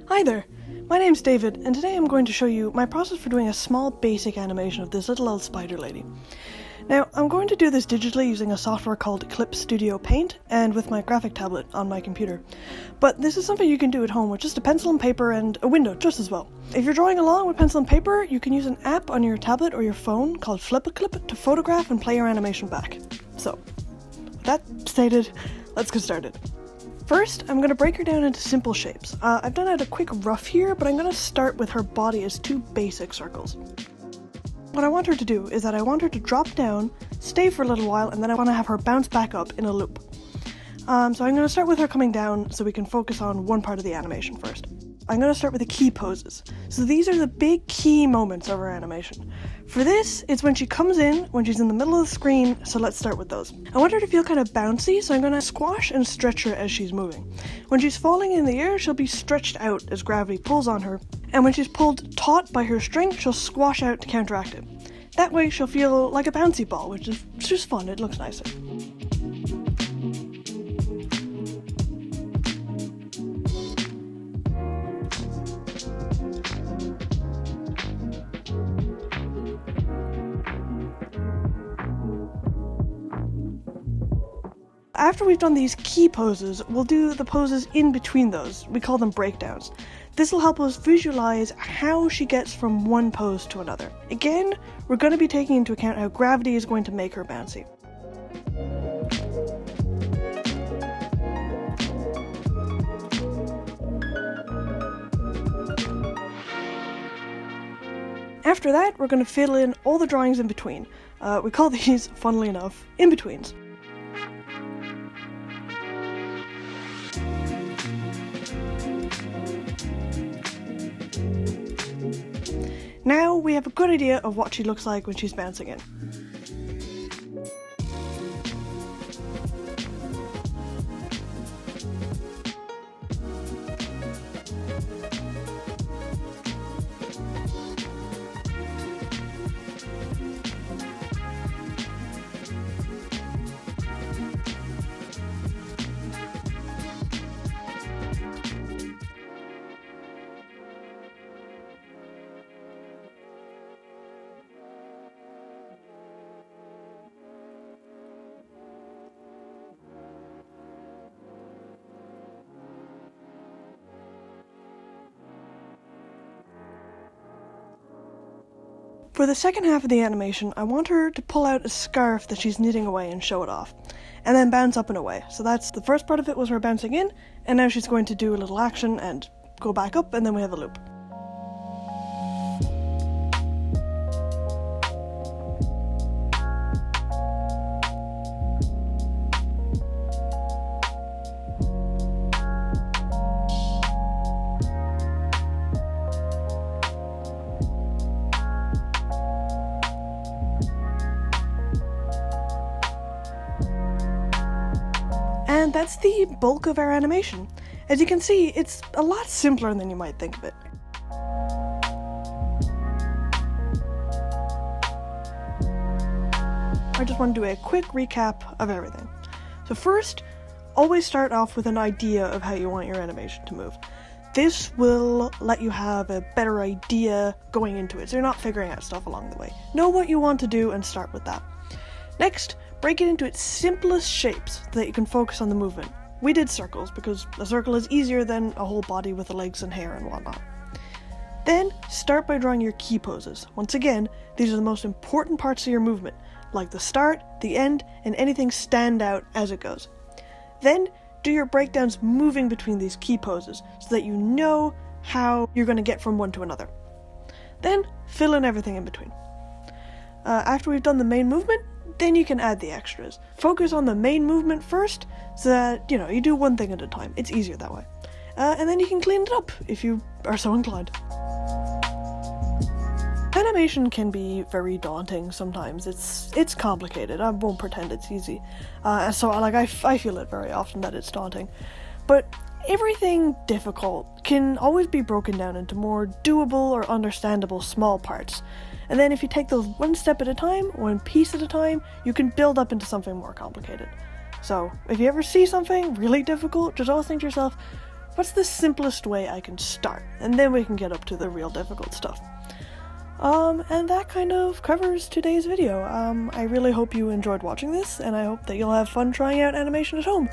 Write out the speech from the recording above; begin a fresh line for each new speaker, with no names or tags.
Hi there, my name's David, and today I'm going to show you my process for doing a small basic animation of this little old spider lady. Now, I'm going to do this digitally using a software called Clip Studio Paint and with my graphic tablet on my computer. But this is something you can do at home with just a pencil and paper and a window just as well. If you're drawing along with pencil and paper, you can use an app on your tablet or your phone called Flip-a-Clip to photograph and play your animation back. So, with that stated, let's get started. First, I'm going to break her down into simple shapes. I've done out a quick rough here, but I'm going to start with her body as two basic circles. What I want her to do is that I want her to drop down, stay for a little while, and then I want to have her bounce back up in a loop. So I'm going to start with her coming down so we can focus on one part of the animation first. I'm going to start with the key poses. So these are the big key moments of our animation. For this, it's when she comes in, when she's in the middle of the screen, so let's start with those. I want her to feel kind of bouncy, so I'm going to squash and stretch her as she's moving. When she's falling in the air, she'll be stretched out as gravity pulls on her, and when she's pulled taut by her strength, she'll squash out to counteract it. That way she'll feel like a bouncy ball, which is just fun, it looks nicer. After we've done these key poses, we'll do the poses in between those. We call them breakdowns. This will help us visualize how she gets from one pose to another. Again, we're going to be taking into account how gravity is going to make her bouncy. After that, we're going to fill in all the drawings in between. We call these, funnily enough, in-betweens. Now we have a good idea of what she looks like when she's bouncing in. For the second half of the animation, I want her to pull out a scarf that she's knitting away and show it off, and then bounce up and away. So that's the first part of it was her bouncing in, and now she's going to do a little action and go back up, and then we have a loop. And that's the bulk of our animation. As you can see, it's a lot simpler than you might think of it. I just want to do a quick recap of everything. So first, always start off with an idea of how you want your animation to move. This will let you have a better idea going into it, so you're not figuring out stuff along the way. Know what you want to do and start with that. Next, break it into its simplest shapes so that you can focus on the movement. We did circles because a circle is easier than a whole body with the legs and hair and whatnot. Then, start by drawing your key poses. Once again, these are the most important parts of your movement, like the start, the end, and anything stand out as it goes. Then, do your breakdowns moving between these key poses so that you know how you're going to get from one to another. Then, fill in everything in between. After we've done the main movement, then you can add the extras. Focus on the main movement first, so that, you do one thing at a time. It's easier that way. And then you can clean it up, if you are so inclined. Animation can be very daunting sometimes. It's complicated. I won't pretend it's easy. I feel it very often that it's daunting. But everything difficult can always be broken down into more doable or understandable small parts. And then if you take those one step at a time, one piece at a time, you can build up into something more complicated. So if you ever see something really difficult, just always think to yourself, what's the simplest way I can start? And then we can get up to the real difficult stuff. And that kind of covers today's video. I really hope you enjoyed watching this, and I hope that you'll have fun trying out animation at home.